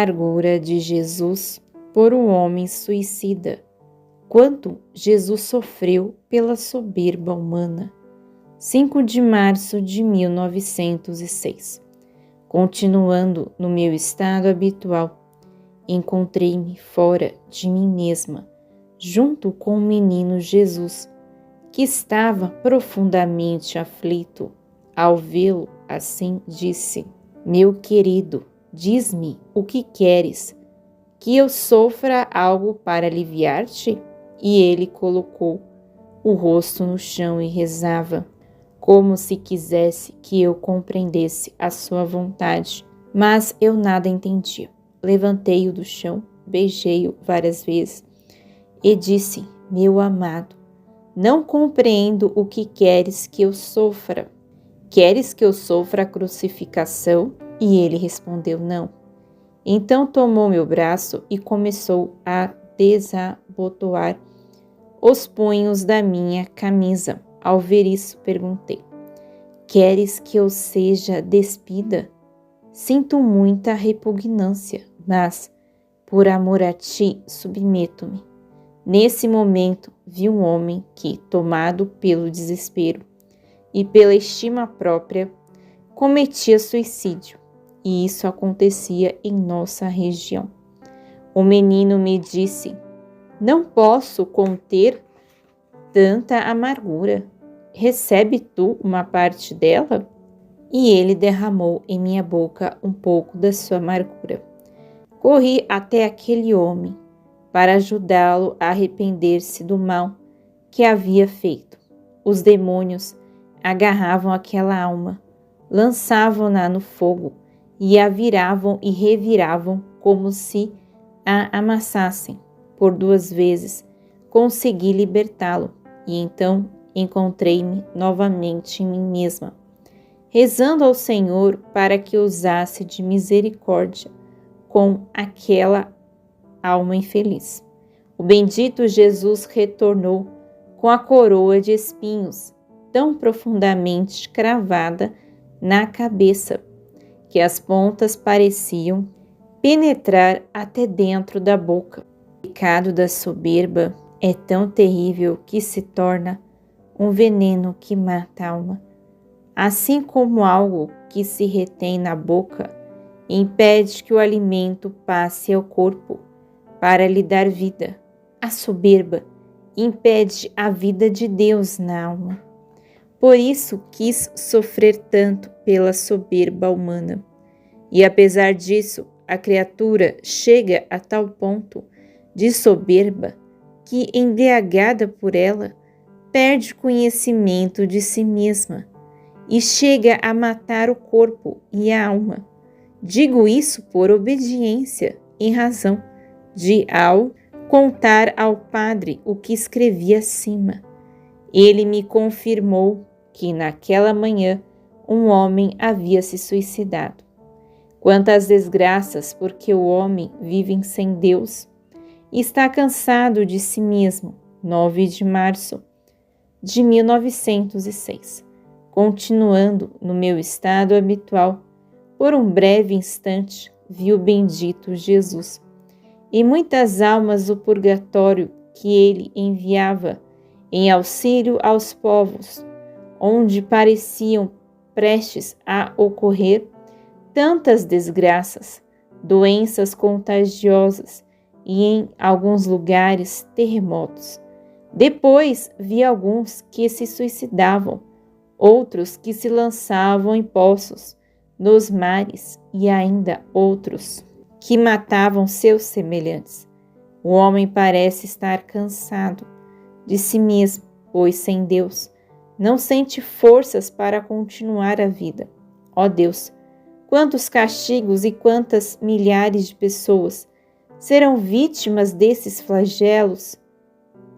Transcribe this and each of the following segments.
Amargura de Jesus por um homem suicida. Quanto Jesus sofreu pela soberba humana. 5 de março de 1906. Continuando no meu estado habitual, encontrei-me fora de mim mesma, junto com o menino Jesus, que estava profundamente aflito. Ao vê-lo assim, disse: Meu querido, diz-me o que queres, que eu sofra algo para aliviar-te? E ele colocou o rosto no chão e rezava, como se quisesse que eu compreendesse a sua vontade. Mas eu nada entendia. Levantei-o do chão, beijei-o várias vezes e disse: Meu amado, não compreendo o que queres que eu sofra. Queres que eu sofra a crucificação? E ele respondeu: Não. Então tomou meu braço e começou a desabotoar os punhos da minha camisa. Ao ver isso, perguntei: Queres que eu seja despida? Sinto muita repugnância, mas, por amor a ti, submeto-me. Nesse momento, vi um homem que, tomado pelo desespero e pela estima própria, cometia suicídio, e isso acontecia em nossa região. O menino me disse: Não posso conter tanta amargura. Recebe tu uma parte dela? E ele derramou em minha boca um pouco da sua amargura. Corri até aquele homem para ajudá-lo a arrepender-se do mal que havia feito. Os demônios agarravam aquela alma, lançavam-na no fogo e a viravam e reviravam como se a amassassem. Por 2 vezes consegui libertá-lo e então encontrei-me novamente em mim mesma, rezando ao Senhor para que usasse de misericórdia com aquela alma infeliz. O bendito Jesus retornou com a coroa de espinhos tão profundamente cravada na cabeça que as pontas pareciam penetrar até dentro da boca. O pecado da soberba é tão terrível que se torna um veneno que mata a alma. Assim como algo que se retém na boca impede que o alimento passe ao corpo para lhe dar vida, a soberba impede a vida de Deus na alma. Por isso quis sofrer tanto pela soberba humana. E apesar disso, a criatura chega a tal ponto de soberba que, embriagada por ela, perde conhecimento de si mesma e chega a matar o corpo e a alma. Digo isso por obediência, em razão de, ao contar ao padre o que escrevi acima, ele me confirmou que naquela manhã um homem havia se suicidado. Quantas desgraças, porque o homem vive sem Deus e está cansado de si mesmo. 9 de março de 1906. Continuando no meu estado habitual, por um breve instante vi o bendito Jesus e muitas almas do purgatório que ele enviava em auxílio aos povos, onde pareciam prestes a ocorrer tantas desgraças, doenças contagiosas e, em alguns lugares, terremotos. Depois vi alguns que se suicidavam, outros que se lançavam em poços, nos mares e ainda outros que matavam seus semelhantes. O homem parece estar cansado de si mesmo, pois sem Deus não sente forças para continuar a vida. Ó Deus, quantos castigos e quantas milhares de pessoas serão vítimas desses flagelos?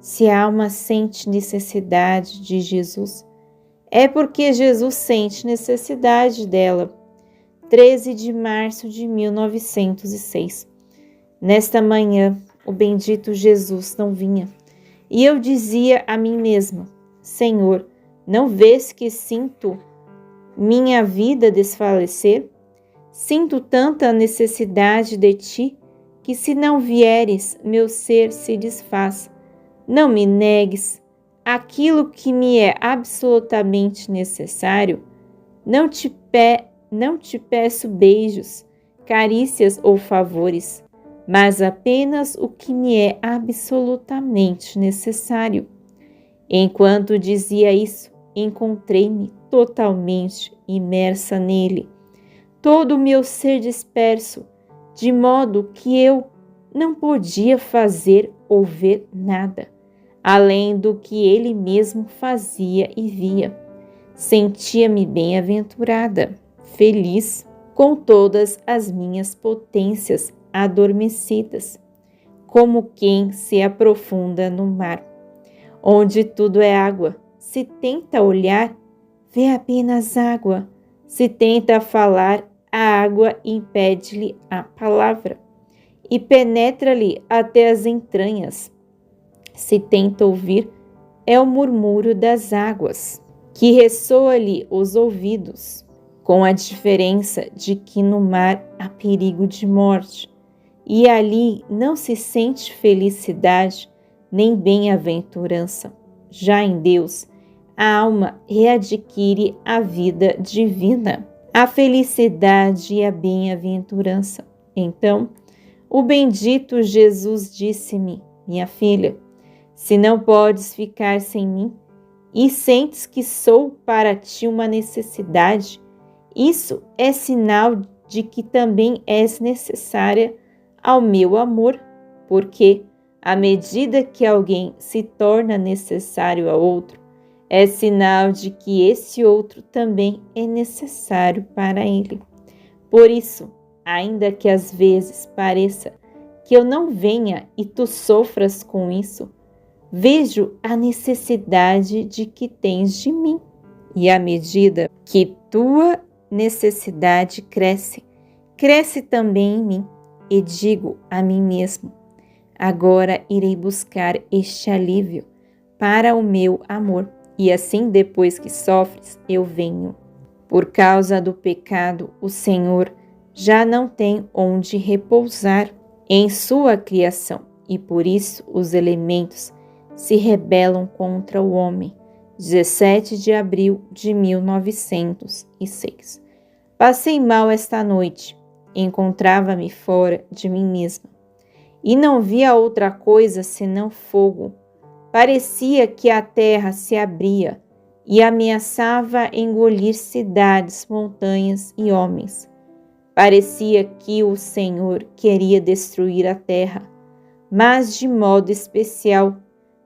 Se a alma sente necessidade de Jesus, é porque Jesus sente necessidade dela. 13 de março de 1906. Nesta manhã, o bendito Jesus não vinha, e eu dizia a mim mesma: Senhor, não vês que sinto minha vida desfalecer? Sinto tanta necessidade de ti que, se não vieres, meu ser se desfaz. Não me negues aquilo que me é absolutamente necessário. Não te peço beijos, carícias ou favores, mas apenas o que me é absolutamente necessário. Enquanto dizia isso, encontrei-me totalmente imersa nele, todo o meu ser disperso, de modo que eu não podia fazer ou ver nada, além do que ele mesmo fazia e via. Sentia-me bem-aventurada, feliz, com todas as minhas potências adormecidas, como quem se aprofunda no mar, onde tudo é água. Se tenta olhar, vê apenas água. Se tenta falar, a água impede-lhe a palavra e penetra-lhe até as entranhas. Se tenta ouvir, é o murmúrio das águas, que ressoa-lhe os ouvidos, com a diferença de que no mar há perigo de morte, e ali não se sente felicidade nem bem-aventurança. Já em Deus, a alma readquire a vida divina, a felicidade e a bem-aventurança. Então, o bendito Jesus disse-me: minha filha, se não podes ficar sem mim e sentes que sou para ti uma necessidade, isso é sinal de que também és necessária ao meu amor, porque, à medida que alguém se torna necessário a outro, é sinal de que esse outro também é necessário para ele. Por isso, ainda que às vezes pareça que eu não venha e tu sofras com isso, vejo a necessidade de que tens de mim. E à medida que tua necessidade cresce, cresce também em mim. E digo a mim mesmo: agora irei buscar este alívio para o meu amor. E assim, depois que sofres, eu venho. Por causa do pecado, o Senhor já não tem onde repousar em sua criação, e por isso os elementos se rebelam contra o homem. 17 de abril de 1906. Passei mal esta noite. Encontrava-me fora de mim mesma e não via outra coisa senão fogo. Parecia que a terra se abria e ameaçava engolir cidades, montanhas e homens. Parecia que o Senhor queria destruir a terra, mas de modo especial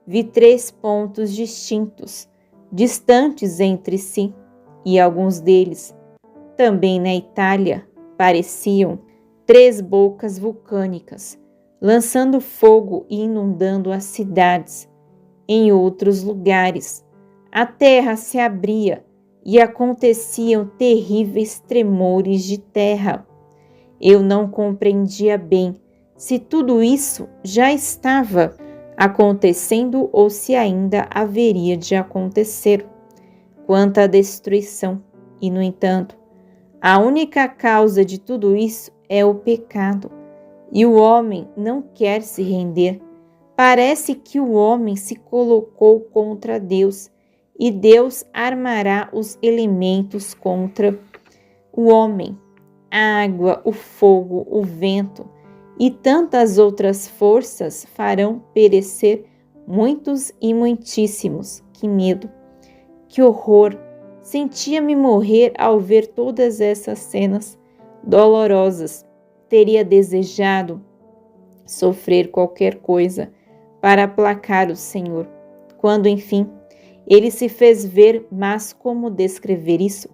vi 3 pontos distintos, distantes entre si, e alguns deles, também na Itália, pareciam 3 bocas vulcânicas, lançando fogo e inundando as cidades. Em outros lugares, a terra se abria e aconteciam terríveis tremores de terra. Eu não compreendia bem se tudo isso já estava acontecendo ou se ainda haveria de acontecer. Quanta destruição! E, no entanto, a única causa de tudo isso é o pecado, e o homem não quer se render. Parece que o homem se colocou contra Deus, e Deus armará os elementos contra o homem. A água, o fogo, o vento e tantas outras forças farão perecer muitos e muitíssimos. Que medo! Que horror! Sentia-me morrer ao ver todas essas cenas dolorosas. Teria desejado sofrer qualquer coisa para aplacar o Senhor. Quando, enfim, ele se fez ver, mas como descrever isso?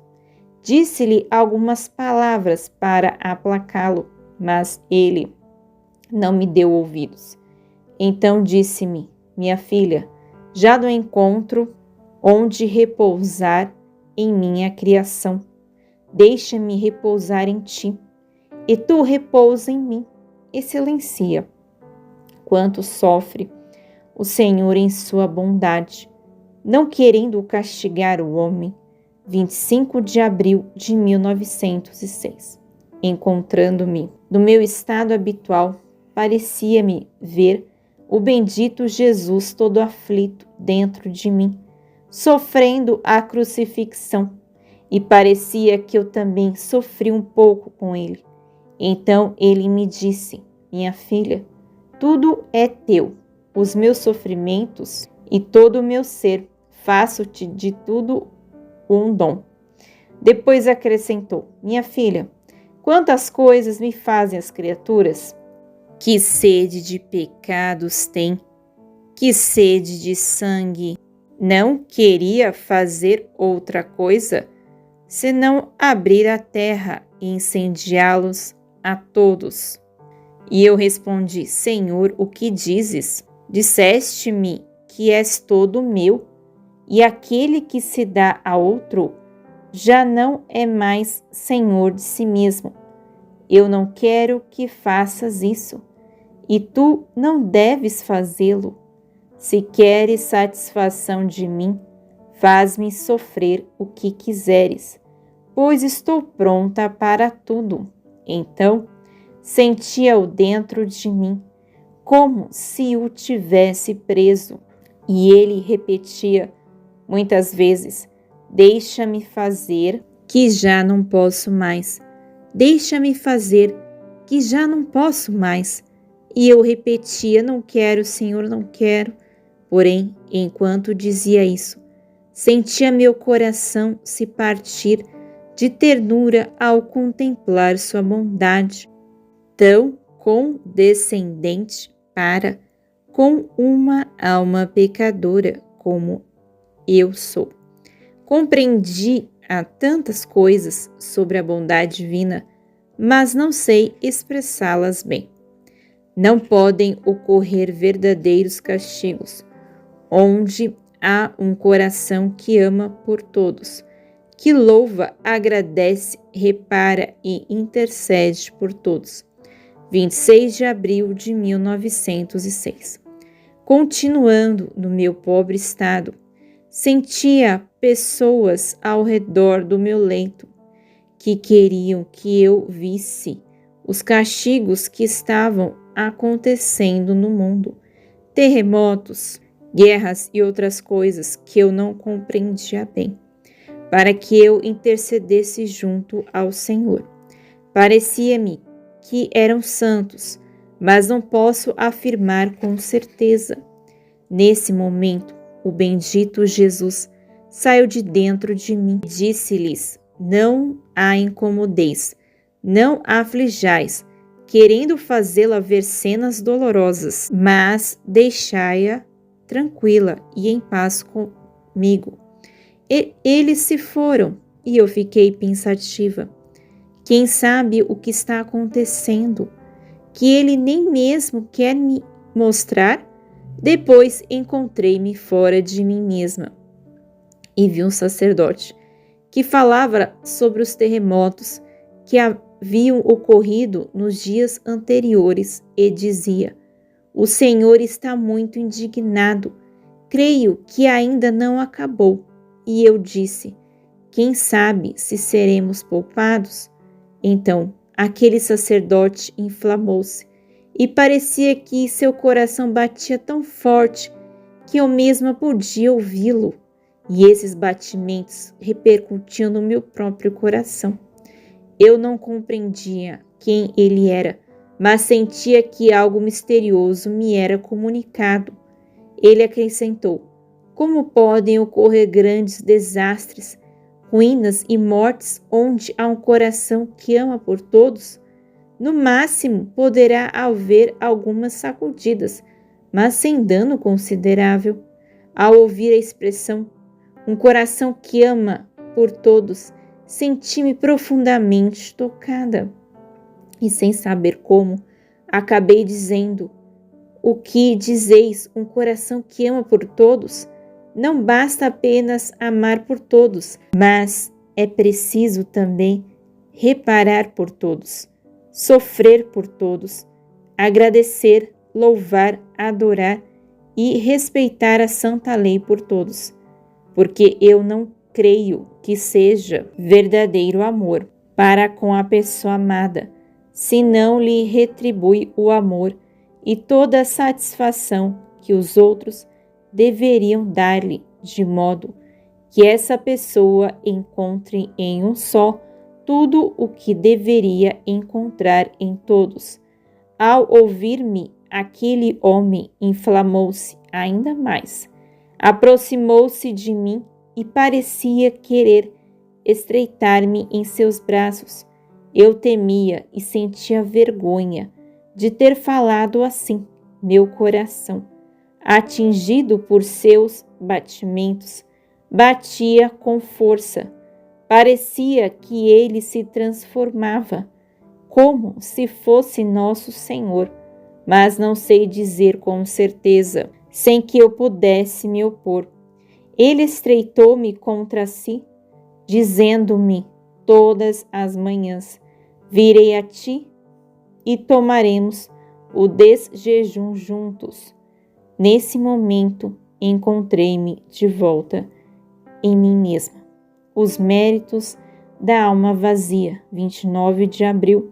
Disse-lhe algumas palavras para aplacá-lo, mas ele não me deu ouvidos. Então disse-me: minha filha, já não encontro onde repousar em minha criação. Deixa-me repousar em ti, e tu repousa em mim. E silencia. Quanto sofre o Senhor em sua bondade, não querendo castigar o homem. 25 de abril de 1906. encontrando-me no meu estado habitual, parecia-me ver o bendito Jesus todo aflito dentro de mim, sofrendo a crucifixão, e parecia que eu também sofri um pouco com ele. Então ele me disse: minha filha, tudo é teu, os meus sofrimentos e todo o meu ser, faço-te de tudo um dom. Depois acrescentou: minha filha, quantas coisas me fazem as criaturas? Que sede de pecados tem, que sede de sangue! Não queria fazer outra coisa, senão abrir a terra e incendiá-los a todos. E eu respondi: Senhor, o que dizes? Disseste-me que és todo meu, e aquele que se dá a outro já não é mais senhor de si mesmo. Eu não quero que faças isso, e tu não deves fazê-lo. Se queres satisfação de mim, faz-me sofrer o que quiseres, pois estou pronta para tudo. Então, sentia-o dentro de mim, como se o tivesse preso, e ele repetia muitas vezes: deixa-me fazer, que já não posso mais. Deixa-me fazer, que já não posso mais. E eu repetia: não quero, Senhor, não quero. Porém, enquanto dizia isso, sentia meu coração se partir de ternura ao contemplar sua bondade, tão condescendente para com uma alma pecadora como eu sou. Compreendi há tantas coisas sobre a bondade divina, mas não sei expressá-las bem. Não podem ocorrer verdadeiros castigos, onde há um coração que ama por todos, que louva, agradece, repara e intercede por todos. 26 de abril de 1906. Continuando no meu pobre estado, sentia pessoas ao redor do meu leito que queriam que eu visse os castigos que estavam acontecendo no mundo, terremotos, guerras e outras coisas que eu não compreendia bem, para que eu intercedesse junto ao Senhor. Parecia-me que eram santos, mas não posso afirmar com certeza. Nesse momento, o bendito Jesus saiu de dentro de mim e disse-lhes: não a incomodeis, não a aflijais, querendo fazê-la ver cenas dolorosas, mas deixai-a tranquila e em paz comigo. E eles se foram e eu fiquei pensativa. Quem sabe o que está acontecendo, que ele nem mesmo quer me mostrar? Depois encontrei-me fora de mim mesma e vi um sacerdote que falava sobre os terremotos que haviam ocorrido nos dias anteriores e dizia: o Senhor está muito indignado, creio que ainda não acabou. E eu disse: quem sabe se seremos poupados? Então aquele sacerdote inflamou-se e parecia que seu coração batia tão forte que eu mesma podia ouvi-lo, e esses batimentos repercutiam no meu próprio coração. Eu não compreendia quem ele era, mas sentia que algo misterioso me era comunicado. Ele acrescentou: como podem ocorrer grandes desastres, ruínas e mortes onde há um coração que ama por todos? No máximo, poderá haver algumas sacudidas, mas sem dano considerável. Ao ouvir a expressão um coração que ama por todos, senti-me profundamente tocada. E sem saber como, acabei dizendo: o que dizeis, um coração que ama por todos? Não basta apenas amar por todos, mas é preciso também reparar por todos, sofrer por todos, agradecer, louvar, adorar e respeitar a santa lei por todos, porque eu não creio que seja verdadeiro amor para com a pessoa amada, se não lhe retribui o amor e toda a satisfação que os outros deveriam dar-lhe, de modo que essa pessoa encontre em um só tudo o que deveria encontrar em todos. Ao ouvir-me, aquele homem inflamou-se ainda mais, aproximou-se de mim e parecia querer estreitar-me em seus braços. Eu temia e sentia vergonha de ter falado assim. Meu coração, atingido por seus batimentos, batia com força. Parecia que ele se transformava, como se fosse nosso Senhor, mas não sei dizer com certeza, sem que eu pudesse me opor. Ele estreitou-me contra si, dizendo-me todas as manhãs: virei a ti e tomaremos o desjejum juntos. Nesse momento, encontrei-me de volta em mim mesma. Os méritos da alma vazia, 29 de abril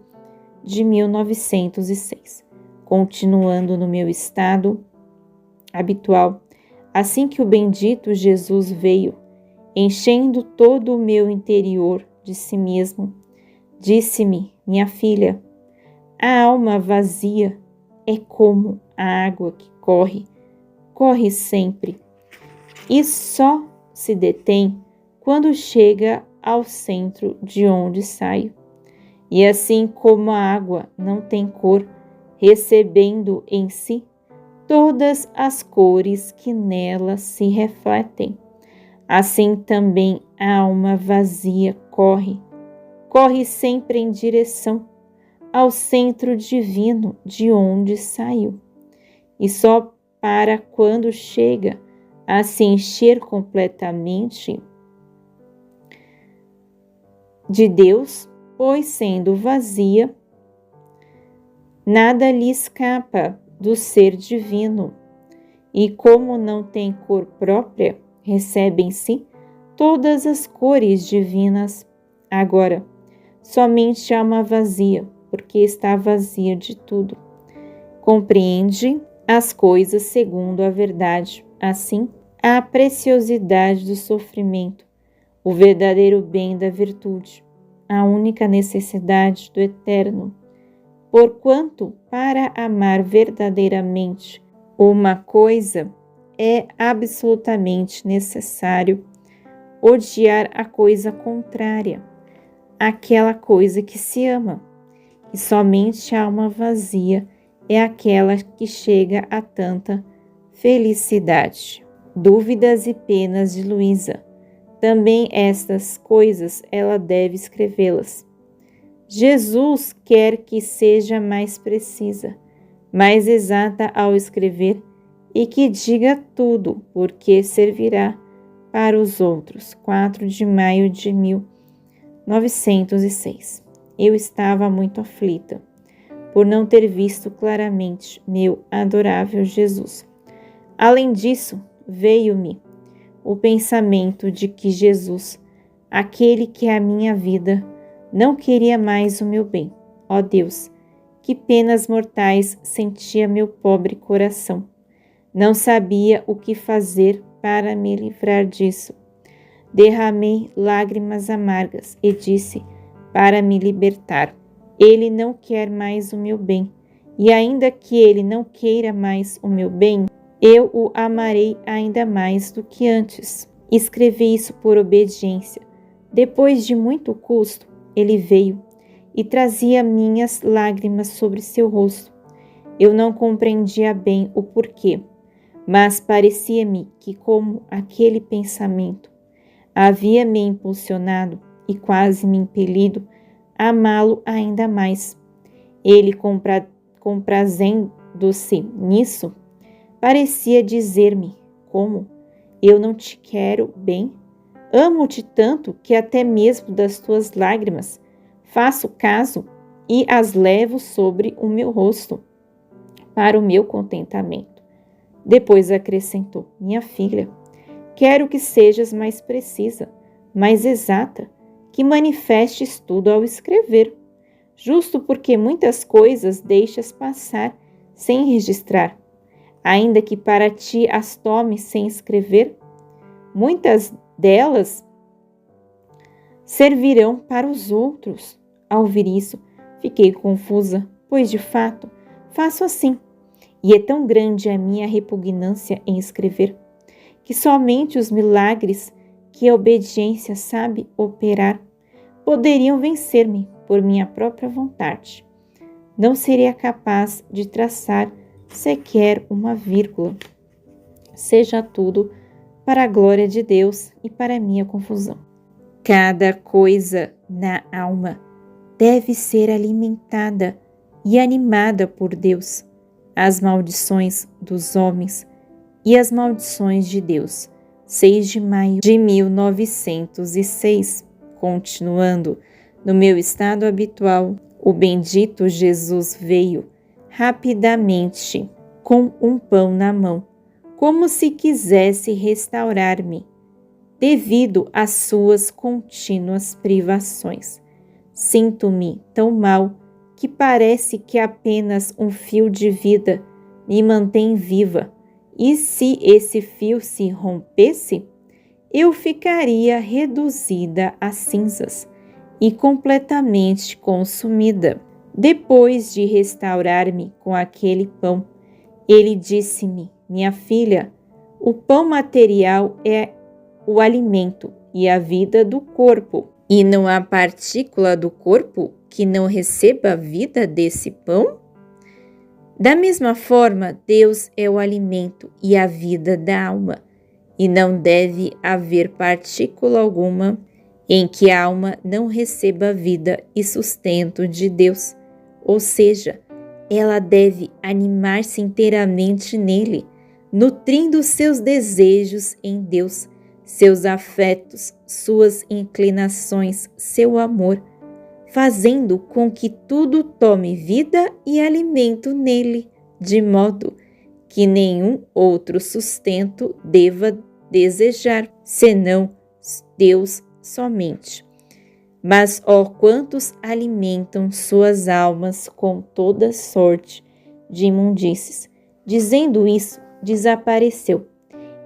de 1906. Continuando no meu estado habitual, assim que o bendito Jesus veio, enchendo todo o meu interior de si mesmo, disse-me: minha filha, a alma vazia é como a água que corre sempre, e só se detém quando chega ao centro de onde saio. E assim como a água não tem cor, recebendo em si todas as cores que nela se refletem, assim também a alma vazia corre sempre em direção ao centro divino de onde saiu. E só para quando chega a se encher completamente de Deus, pois sendo vazia, nada lhe escapa do ser divino, e como não tem cor própria, recebe em si todas as cores divinas. Agora, somente a alma vazia, porque está vazia de tudo, compreende as coisas segundo a verdade. Assim, a preciosidade do sofrimento, o verdadeiro bem da virtude, a única necessidade do eterno. Porquanto, para amar verdadeiramente uma coisa, é absolutamente necessário odiar a coisa contrária, aquela coisa que se ama. E somente a alma vazia é aquela que chega a tanta felicidade. Dúvidas e penas de Luísa. Também estas coisas ela deve escrevê-las. Jesus quer que seja mais precisa, mais exata ao escrever e que diga tudo, porque servirá para os outros. 4 de maio de 1906. Eu estava muito aflita por não ter visto claramente meu adorável Jesus. Além disso, veio-me o pensamento de que Jesus, aquele que é a minha vida, não queria mais o meu bem. Ó Deus, que penas mortais sentia meu pobre coração. Não sabia o que fazer para me livrar disso. Derramei lágrimas amargas e disse para me libertar: Ele não quer mais o meu bem, e ainda que ele não queira mais o meu bem, eu o amarei ainda mais do que antes. Escrevi isso por obediência. Depois de muito custo, ele veio e trazia minhas lágrimas sobre seu rosto. Eu não compreendia bem o porquê, mas parecia-me que, como aquele pensamento havia me impulsionado e quase me impelido a amá-lo ainda mais, ele, comprazendo-se nisso, parecia dizer-me: como eu não te quero bem? Amo-te tanto que até mesmo das tuas lágrimas faço caso e as levo sobre o meu rosto para o meu contentamento. Depois acrescentou: minha filha, quero que sejas mais precisa, mais exata, que manifestes tudo ao escrever, justo porque muitas coisas deixas passar sem registrar, ainda que para ti as tomes sem escrever. Muitas delas servirão para os outros. Ao ouvir isso, fiquei confusa, pois de fato faço assim, e é tão grande a minha repugnância em escrever, que somente os milagres que a obediência sabe operar poderiam vencer-me por minha própria vontade. Não seria capaz de traçar sequer uma vírgula. Seja tudo para a glória de Deus e para minha confusão. Cada coisa na alma deve ser alimentada e animada por Deus. As maldições dos homens e as maldições de Deus. 6 de maio de 1906. Continuando, no meu estado habitual, o bendito Jesus veio rapidamente com um pão na mão, como se quisesse restaurar-me, devido às suas contínuas privações. Sinto-me tão mal que parece que apenas um fio de vida me mantém viva, e se esse fio se rompesse, eu ficaria reduzida a cinzas e completamente consumida. Depois de restaurar-me com aquele pão, ele disse-me: minha filha, o pão material é o alimento e a vida do corpo, e não há partícula do corpo que não receba a vida desse pão? Da mesma forma, Deus é o alimento e a vida da alma, e não deve haver partícula alguma em que a alma não receba vida e sustento de Deus, ou seja, ela deve animar-se inteiramente nele, nutrindo seus desejos em Deus, seus afetos, suas inclinações, seu amor, fazendo com que tudo tome vida e alimento nele, de modo que nenhum outro sustento deva desejar, senão Deus somente. Mas, ó, quantos alimentam suas almas com toda sorte de imundícies. Dizendo isso, desapareceu.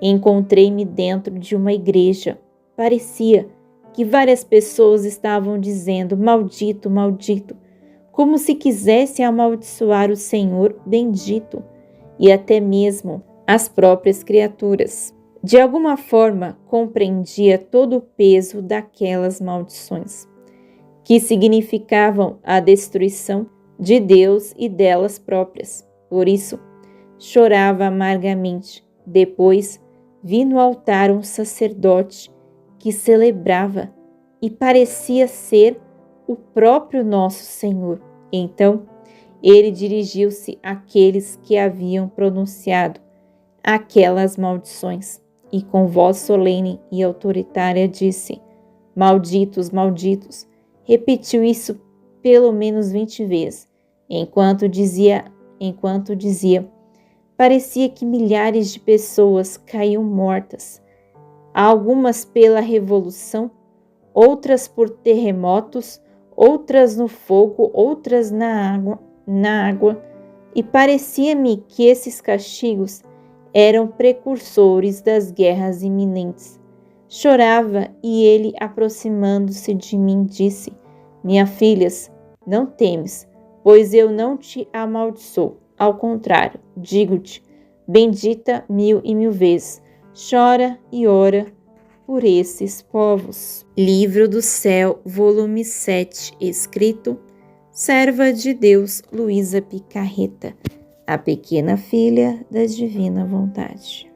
Encontrei-me dentro de uma igreja. Parecia que várias pessoas estavam dizendo: maldito, maldito, como se quisesse amaldiçoar o Senhor bendito, e até mesmo as próprias criaturas. De alguma forma, compreendia todo o peso daquelas maldições, que significavam a destruição de Deus e delas próprias. Por isso, chorava amargamente. Depois, vi no altar um sacerdote que celebrava e parecia ser o próprio nosso Senhor. Então, ele dirigiu-se àqueles que haviam pronunciado aquelas maldições e com voz solene e autoritária disse: malditos, malditos. Repetiu isso pelo menos 20 vezes. Enquanto dizia, parecia que milhares de pessoas caíam mortas, algumas pela revolução, outras por terremotos, outras no fogo, outras na água, e parecia-me que esses castigos eram precursores das guerras iminentes. Chorava e ele, aproximando-se de mim, disse: minhas filhas, não temes, pois eu não te amaldiçoo. Ao contrário, digo-te, bendita 1000 e 1000 vezes. Chora e ora por esses povos. Livro do Céu, volume 7, escrito Serva de Deus Luísa Picarreta, a pequena filha da divina vontade.